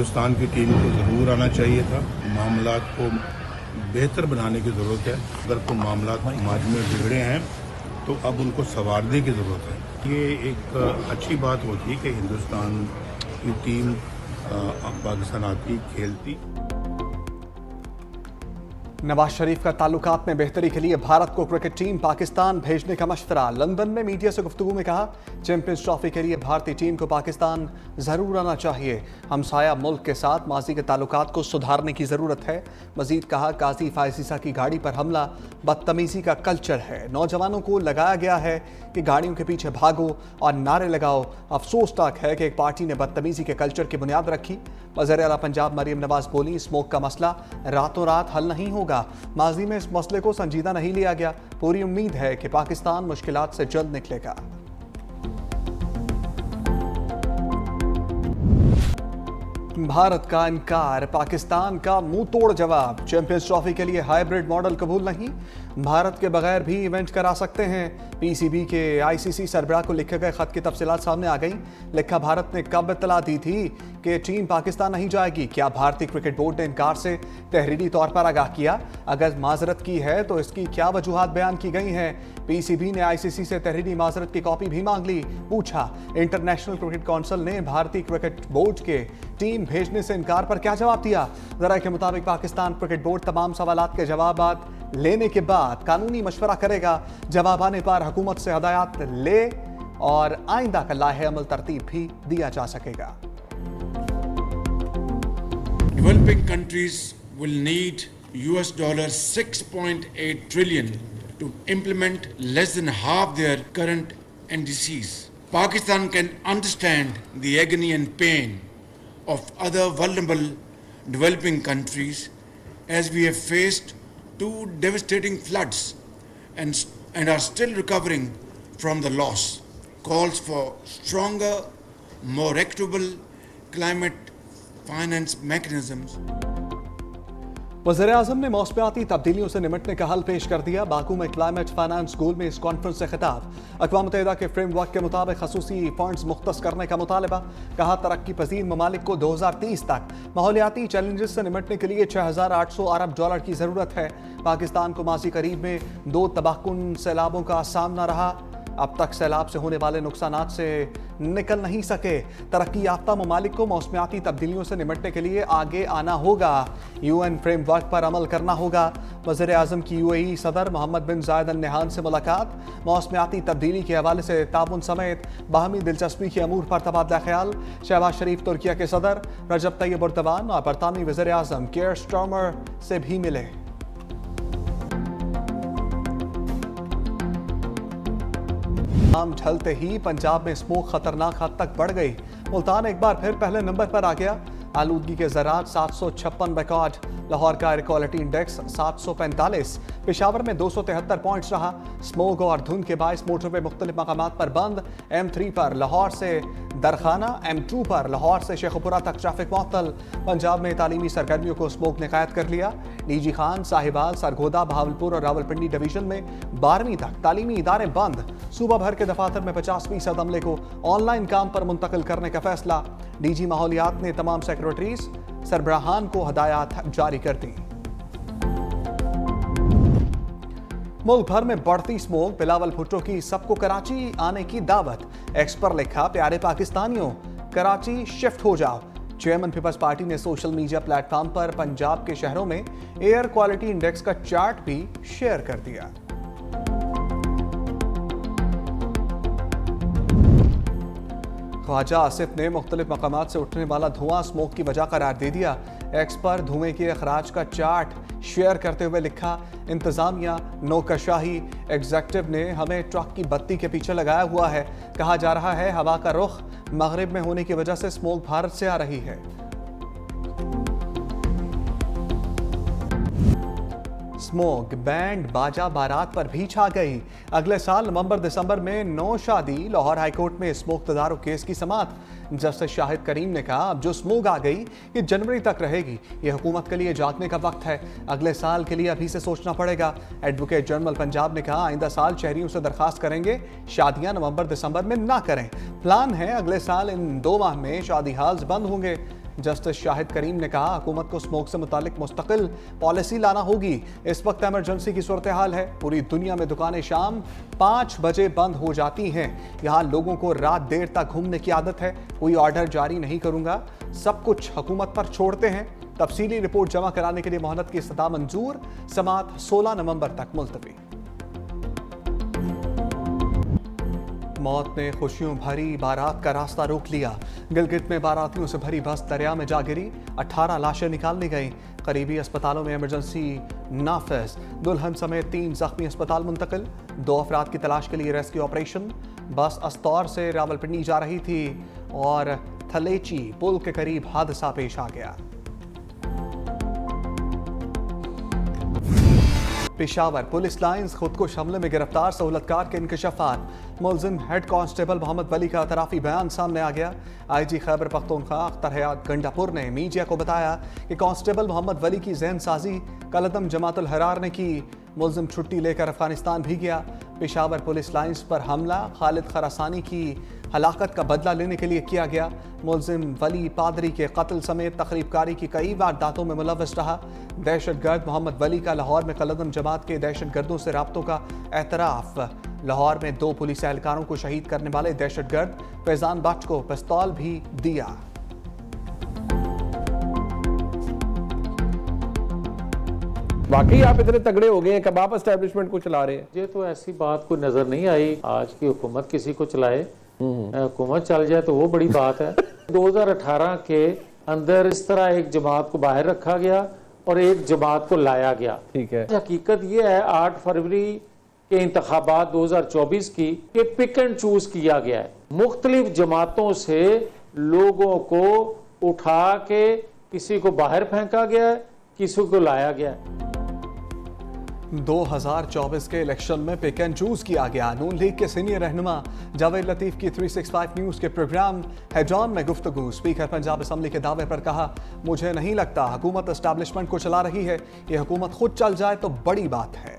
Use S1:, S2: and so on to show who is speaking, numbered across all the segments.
S1: हिंदुस्तान की टीम को ज़रूर आना चाहिए था। मामलात को बेहतर बनाने की ज़रूरत है। अगर कोई मामलात समाज में बिगड़े हैं तो अब उनको संवारने की ज़रूरत है। ये एक अच्छी बात होती है कि हिंदुस्तान की टीम पाकिस्तान आती, खेलती।
S2: नवाज शरीफ का ताल्लुकात में बेहतरी के लिए भारत को क्रिकेट टीम पाकिस्तान भेजने का मशवरा। लंदन में मीडिया से गुफ्तगू में कहा, चैंपियंस ट्रॉफी के लिए भारतीय टीम को पाकिस्तान जरूर आना चाहिए। हमसाया मुल्क के साथ माजी के ताल्लुकात को सुधारने की जरूरत है। मजीद कहा, काजी फायसीसा की गाड़ी पर हमला बदतमीजी का कल्चर है। नौजवानों को लगाया गया है कि गाड़ियों के पीछे भागो और नारे लगाओ। अफसोसनाक है कि एक पार्टी ने बदतमीजी के कल्चर की बुनियाद रखी। वज़ीर आला पंजाब मरियम नवाज बोली, स्मोक का मसला रातों रात हल नहीं होगा। माजी में इस मसले को संजीदा नहीं लिया गया। पूरी उम्मीद है कि पाकिस्तान मुश्किलात से जल्द निकलेगा। भारत का इनकार, पाकिस्तान का मुंह तोड़ जवाब। चैंपियंस ट्रॉफी के लिए हाइब्रिड मॉडल कबूल नहीं, भारत के बगैर भी इवेंट करा सकते हैं। पीसीबी के आईसीसी सरबराह को लिखे गए खत की तफसीलात सामने आ गई। लिखा, भारत ने कब इत्तला दी थी कि टीम पाकिस्तान नहीं जाएगी? क्या भारतीय क्रिकेट बोर्ड ने इनकार से तहरीरी तौर पर आगाह किया? अगर माजरत की है तो इसकी क्या वजूहात बयान की गई हैं? पीसीबी ने आईसीसी से तहरीरी माजरत की कॉपी भी मांग ली। पूछा, इंटरनेशनल क्रिकेट काउंसिल ने भारतीय क्रिकेट बोर्ड के टीम भेजने से इनकार पर क्या जवाब दिया? जरा के मुताबिक पाकिस्तान क्रिकेट बोर्ड तमाम सवालात के जवाब लेने के बाद कानूनी मशवरा करेगा। जवाब आने पर हुकूमत से हदायत ले और आइंदा का लाहे अमल तरतीब भी दिया जा सकेगा।
S3: Developing countries will need $6.8 trillion to implement less than half their current NDCs. Pakistan can understand the agony and pain of other vulnerable developing countries as we have faced two devastating floods and are still recovering from the loss. Calls for stronger, more equitable climate finance mechanisms.
S2: वज़ीर आज़म ने मौसमियाती तब्दीलियों से निमटने का हल पेश कर दिया। Baku में climate finance गोल में इस कॉन्फ्रेंस से खिताब। अक़वाम मुत्तहिदा के फ्रेमवर्क के मुताबिक खसूसी फंड्स मुख्तस करने का मुतालबा। कहा, तरक्की पजीर ममालिक को 2030 तक माहौलियाती चैलेंजेस से निमटने के लिए $6,800 अरब की ज़रूरत है। पाकिस्तान को माजी करीब में 2 तबाहकुन सैलाबों का सामना रहा। अब तक सैलाब से होने वाले नुकसानात से निकल नहीं सके। तरक्की याफ्ता ममालिक को मौसमियाती तब्दीलियों से निमटने के लिए आगे आना होगा। यूएन फ्रेमवर्क पर अमल करना होगा। वज़ीर आज़म की यूएई सदर मोहम्मद बिन जायद अल नहयान से मुलाकात। मौसमियाती तब्दीली के हवाले से ताउन समेत बाहमी दिलचस्पी के अमूर पर तबादला ख्याल। शहबाज शरीफ तुर्किया के सदर रजब तैयब एर्दोगान और बरतानवी वज़ीर आज़म कियर स्टारमर से भी मिले। शाम ढलते ही पंजाब में स्मोक खतरनाक हद तक बढ़ गई। मुल्तान एक बार फिर पहले नंबर पर आ गया। आलूदगी के ज़रात 756 रिकॉर्ड। लाहौर का एयर क्वालिटी इंडेक्स 745। पेशावर में 273 पॉइंट्स रहा। स्मोक और धुंध के बायस मोटरवे मुख्तलिफ मकामात पर बंद। M3 पर लाहौर से दरखाना, M2 पर लाहौर से शेखुपुरा तक ट्रैफिक मुअत्तल। पंजाब में तालीमी सरगर्मियों को स्मोक ने कैद कर लिया। डीजी खान, साहिबाल, सरगोदा, बहावलपुर और रावलपिंडी डिवीजन में 12वीं तक तालीमी इदारे बंद। सूबा भर के दफातर में 50% अमले को ऑनलाइन काम पर मुंतकिल करने का फैसला। डीजी माहौलियात ने तमाम सेक्रेटरीज सरबराहान को हदायत जारी कर दी। मुल्क भर में बढ़ती स्मोक। बिलावल भुट्टो की सबको कराची आने की दावत। एक्स पर लिखा, प्यारे पाकिस्तानियों, कराची शिफ्ट हो जाओ। चेयरमैन पीपल्स पार्टी ने सोशल मीडिया प्लेटफॉर्म पर पंजाब के शहरों में एयर क्वालिटी इंडेक्स का चार्ट भी शेयर कर दिया। ख्वाजा आसिफ ने मुख्तलिफ मकामात से उठने वाला धुआं स्मोक की वजह करार दे दिया। एक्स पर धुएं के अखराज का चार्ट शेयर करते हुए लिखा, इंतजामिया नौकरशाही एग्जेक्टिव ने हमें ट्रक की बत्ती के पीछे लगाया हुआ है। कहा जा रहा है हवा का रुख मगरिब में होने की वजह से स्मोक भारत से आ रही है। स्मोक, बैंड बाजा बारात पर भी छा गई। अगले साल नवंबर दिसंबर में 9 शादी। लाहौर हाईकोर्ट में स्मोक तदारुक केस की समाअत। जस्टिस शाहिद करीम ने कहा, अब जो स्मोक आ गई ये जनवरी तक रहेगी। ये हुकूमत के लिए जागने का वक्त है। अगले साल के लिए अभी से सोचना पड़ेगा। एडवोकेट जनरल पंजाब ने कहा, आइंदा साल शहरियों से दरखास्त करेंगे शादियां नवंबर दिसंबर में ना करें। प्लान है अगले साल इन 2 माह में शादी हाल्स बंद होंगे। जस्टिस शाहिद करीम ने कहा हुकूमत को स्मोक से मुतालिक मुस्तकिल पॉलिसी लाना होगी। इस वक्त इमरजेंसी की सूरत हाल है। पूरी दुनिया में दुकानें शाम 5 बजे बंद हो जाती हैं। यहाँ लोगों को रात देर तक घूमने की आदत है। कोई ऑर्डर जारी नहीं करूंगा, सब कुछ हुकूमत पर छोड़ते हैं। तफसीली रिपोर्ट जमा कराने के लिए मोहलत की इस्तदा मंजूर। समाअत 16 नवंबर तक मुलतवी। मौत ने खुशियों भरी बारात का रास्ता रोक लिया। गिलगित में बारातियों से भरी बस दरिया में जा गिरी। 18 लाशें निकालनी गईं। करीबी अस्पतालों में इमरजेंसी नाफिज। दुल्हन समेत 3 जख्मी अस्पताल मुंतकिल। 2 अफराद की तलाश के लिए रेस्क्यू ऑपरेशन। बस अस्तौर से रावलपिंडी जा रही थी और थलेची पुल के करीब हादसा पेश आ गया। पेशावर पुलिस लाइंस खुदकुश हमले में गिरफ्तार सहूलतकार के इंकशाफात। मुलजिम हेड कांस्टेबल मोहम्मद वली का तराफी बयान सामने आ गया। आईजी खैबर पख्तूनख्वा अख्तर हयात गंडापुर ने मीडिया को बताया कि कांस्टेबल मोहम्मद वली की जहन साजी कलदम जमातुल हरार ने की। मुलजिम छुट्टी लेकर अफगानिस्तान भी गया। पेशावर पुलिस लाइंस पर हमला खालिद खरासानी की हलाकत का बदला लेने के लिए किया गया। मुलजिम वली पादरी के कत्ल समेत तकरीबकारी की कई वारदातों में मुलव्वस रहा। दहशतगर्द मोहम्मद वली का लाहौर में कलदम जमात के दहशतगर्दों से राब्तों का एतराफ। लाहौर में 2 पुलिस एहलकारों को शहीद करने वाले दहशतगर्द फैजान बट को पिस्तौल भी दिया।
S4: वाकई आप इतने तगड़े हो गए हैं, कब आप एस्टेब्लिशमेंट को चला रहे हैं?
S5: ये तो ऐसी बात कोई नजर नहीं आई आज की हुकूमत किसी को चलाए। हुकूमत चल जाए तो वो बड़ी बात है। 2018 के अंदर इस तरह एक जमात को बाहर रखा गया और एक जमात को लाया गया।
S4: ठीक है।
S5: हकीकत ये है 8 फरवरी के इंतखाबात 2024 की कि पिक एंड चूज किया गया है। मुख्तलिफ जमातों से लोगों को उठा के किसी को बाहर फेंका गया है, किसी को लाया गया है।
S2: 2024 के इलेक्शन में पिक एंड चूज किया गया। नून लीग के सीनियर रहनुमा जावेद लतीफ की 365 न्यूज के प्रोग्राम हैजॉन में गुफ्तगू। स्पीकर पंजाब असम्बली के दावे पर कहा, मुझे नहीं लगता हुकूमत एस्टैब्लिशमेंट को चला रही है। ये हुकूमत खुद चल जाए तो बड़ी बात है।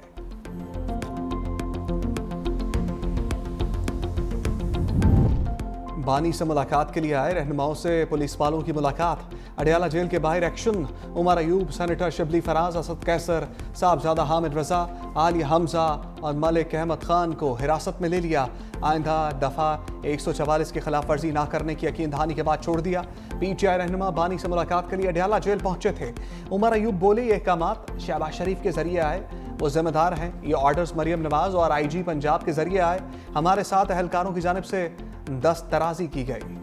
S2: बानी से मुलाकात के लिए आए रहनुमाओं से पुलिस वालों की मुलाकात। अडियाला जेल के बाहर एक्शन। उमर अयूब, सेनेटर शिबली फराज, असद कैसर, साहबजादा हामिद रजा, आलिया हमजा और मलिक अहमद खान को हिरासत में ले लिया। आइंदा दफा 144 की खिलाफ वर्जी ना करने की यकीन दहानी के बाद छोड़ दिया। पीटीआई रहनुमा बानी से मुलाकात के लिए अडियाला जेल पहुंचे थे। उमर अयूब बोले, ये अहकामात शहबाज शरीफ के जरिए आए, वो जिम्मेदार हैं। ये ऑर्डर्स मरियम नवाज और आईजी पंजाब के जरिए आए। हमारे साथ एहलकारों की जानिब से दस्तराजी की गई।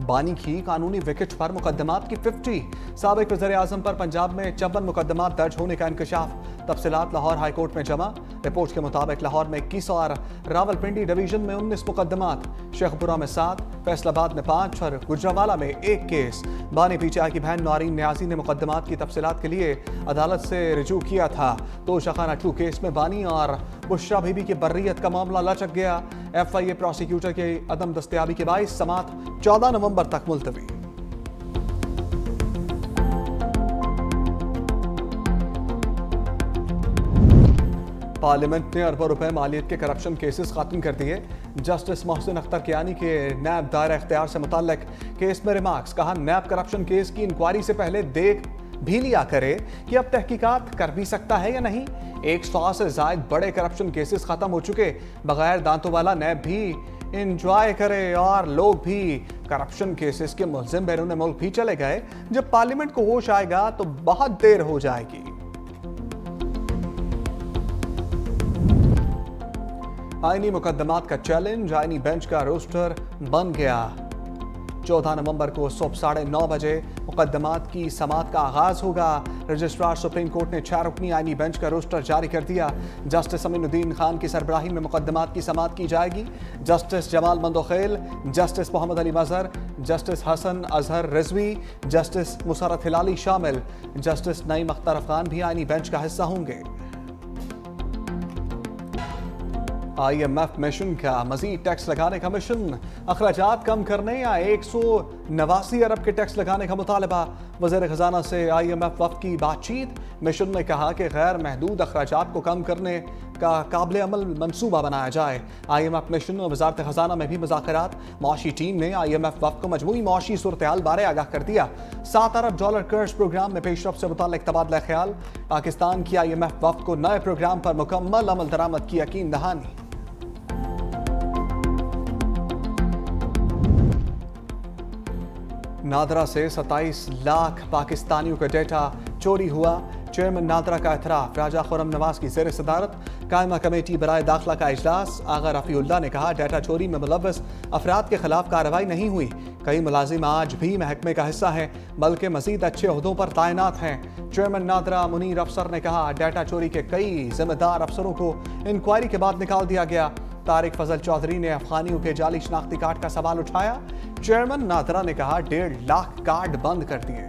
S2: बानी की कानूनी विकेट पर मुकदमात की 50। साबिक वज़ीर आज़म पर पंजाब में 54 मुकदमात दर्ज होने का इंकशाफ। तफसीलात लाहौर हाई कोर्ट में जमा। रिपोर्ट के मुताबिक लाहौर में 21 और रावलपिंडी डिवीजन में 19 मुकदमात, शेखपुरा में 7, फैसलाबाद में 5 और गुजरावाला में 1 केस। बानी पीटीआई की बहन नौरीन न्याजी ने मुकदमात की तफसीलात के लिए अदालत से रिजू किया था। तो शखाना 2 केस में बानी और बुशरा बीबी की बर्रियत का मामला लचक गया। FIA प्रोसिक्यूटर के अदम दस्तयाबी के बाइस समात 14 नवंबर तक मुलतवी। पार्लियामेंट ने अरबों रुपए मालियत के करप्शन केसेस खत्म कर दिए। जस्टिस मोहसिन अख्तर कियानी के नैब दायरा इख्तियार से मुतल्लिक केस में रिमार्क्स। कहा, नैब करप्शन केस की इंक्वायरी से पहले देख भी लिया करे कि अब तहकीकात कर भी सकता है या नहीं। 100 से जायद बड़े करप्शन केसेस खत्म हो चुके। बगैर दांतों वाला नैब भी इंजॉय करे और लोग भी करप्शन केसेस के मुलजिम बैरून मुल्क भी चले गए। जब पार्लियामेंट को होश आएगा तो बहुत देर हो जाएगी। आईनी मुकदमात का चैलेंज। आईनी बेंच का रोस्टर बन गया। 14 नवंबर को सुबह 9:30 बजे मुकदमात की समाअत का आगाज होगा। रजिस्ट्रार सुप्रीम कोर्ट ने 6 रुकनी आईनी बेंच का रोस्टर जारी कर दिया। जस्टिस अमीनुद्दीन खान की सरबराही में मुकदमात की समाअत की जाएगी। जस्टिस जमाल मंदोखेल, जस्टिस मोहम्मद अली मजहर, जस्टिस हसन अजहर रिजवी, जस्टिस मुसरत हिलाली शामिल। जस्टिस नईम अख्तर अफगान भी आईनी बेंच का हिस्सा होंगे। IMF मिशन का मजीद टैक्स लगाने का मिशन। अखराजात कम करने या 189 अरब के टैक्स लगाने का मुतालबा। वज़ीर ख़जाना से IMF वफ़द की बातचीत। मिशन ने कहा कि गैर महदूद अखराजात को कम करने का काबिल अमल मंसूबा बनाया जाए। IMF मिशन और वजारत खजाना में भी मुज़ाकरात। मौशी टीम ने IMF वफ़द को मजमूई मौशी सूरत हाल बारे आगाह कर दिया। $7 अरब कर्ज प्रोग्राम में पेशरफ से मुताल्लिक तबादला ख्याल। पाकिस्तान की IMF वफ़द को नए प्रोग्राम पर मुकम्मल अमल दरामद की यकीन दहानी। नादरा से 27 लाख पाकिस्तानियों का डेटा चोरी हुआ। चेयरमैन नादरा का एतराफ़। राजा खुर्रम नवाज की ज़ेर सदारत कायमा कमेटी बराए दाखिला का इजलास। आगा रफ़ीउल्लाह ने कहा डेटा चोरी में मुलव्वस अफराद के खिलाफ कार्रवाई नहीं हुई। कई मुलाजिम आज भी महकमे का हिस्सा हैं, बल्कि मजीद अच्छे ओहदों पर तैनात हैं। चेयरमैन नादरा मुनीर अफसर ने कहा डेटा चोरी के कई जिम्मेदार अफसरों को इंक्वायरी के बाद निकाल दिया गया। तारिक फजल चौधरी ने अफगानियों के जाली शनाख्ती कार्ड का सवाल उठाया। चेयरमैन नादरा ने कहा 1.5 लाख कार्ड बंद कर दिए।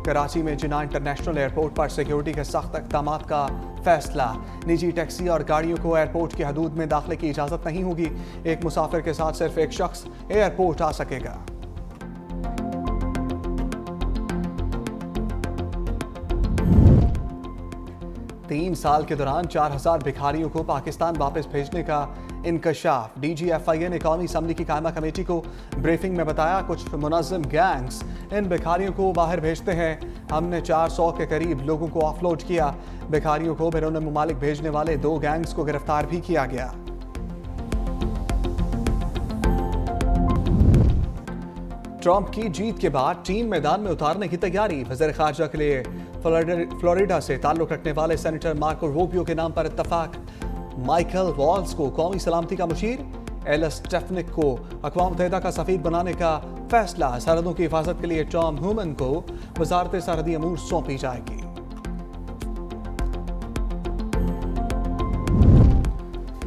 S2: कराची में जिन्ना इंटरनेशनल एयरपोर्ट पर सिक्योरिटी के सख्त इक़दामात का फैसला। निजी टैक्सी और गाड़ियों को एयरपोर्ट की हदूद में दाखिले की इजाज़त नहीं होगी। एक मुसाफिर के साथ सिर्फ एक शख्स एयरपोर्ट आ सकेगा। तीन साल के दौरान 4000 भिखारियों को पाकिस्तान वापस भेजने का इंकशाफ। DGFIA ने कौमी असम्बली की कायमा कमेटी को ब्रीफिंग में बताया कुछ मुनज़्ज़म गैंग्स इन भिखारियों को बाहर भेजते हैं। हमने 400 के करीब लोगों को ऑफलोड किया। भिखारियों को बैरून मुमालिक भेजने वाले 2 गैंग्स को गिरफ्तार भी किया गया। ट्रंप की जीत के बाद टीम मैदान में उतारने की तैयारी। वज़ीर ख़ारजा के लिए फ्लोरिडा से ताल्लुक़ रखने वाले सेनेटर मार्को रूबियो के नाम पर इत्तफाक। माइकल वॉल्स को कौमी सलामती का मुशीर। एलिस स्टेफनिक को अक़वाम मुत्तहिदा का सफ़ीर बनाने का फैसला। सरहदों की हिफाजत के लिए टॉम ह्यूमन को वज़ारत सरहदी अमूर सौंपी जाएगी।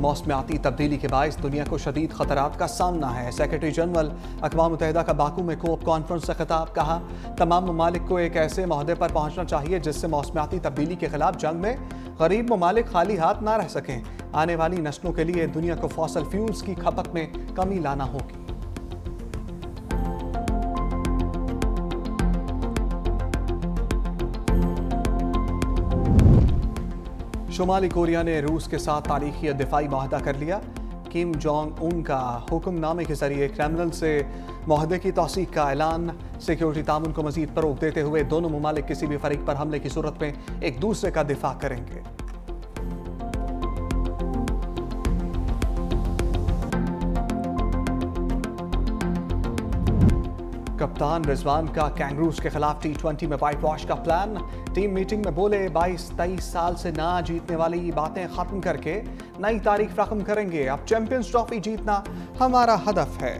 S2: मौसमियाती तब्दीली के बायस दुनिया को शदीद खतरात का सामना है। सेक्रेटरी जनरल अक़वाम मुत्तहिदा का बाकू में कोप कॉन्फ्रेंस से खिताब। कहा तमाम ममालिक को एक ऐसे माहदे पर पहुंचना चाहिए जिससे मौसमियाती तब्दीली के खिलाफ जंग में गरीब ममालिक खाली हाथ ना रह सकें। आने वाली नस्लों के लिए दुनिया को फॉसिल फ्यूल्स की खपत में कमी लाना होगी। शुमाली कोरिया ने रूस के साथ तारीखी दिफाई माहदा कर लिया। किम जोंग उन का हुक्मनामे के जरिए क्रेमलिन से माहदे की तौसीक का ऐलान। सिक्योरिटी तामुन को मजीद फरोग देते हुए दोनों ममालिक किसी भी फरीक पर हमले की सूरत में एक दूसरे का दिफा करेंगे। कप्तान रिजवान का कैंगरूज के खिलाफ T20 में वाइट वॉश का प्लान। टीम मीटिंग में बोले 22-23 साल से ना जीतने वाली बातें खत्म करके नई तारीख रकम करेंगे। अब चैंपियंस ट्रॉफी जीतना हमारा हदफ है।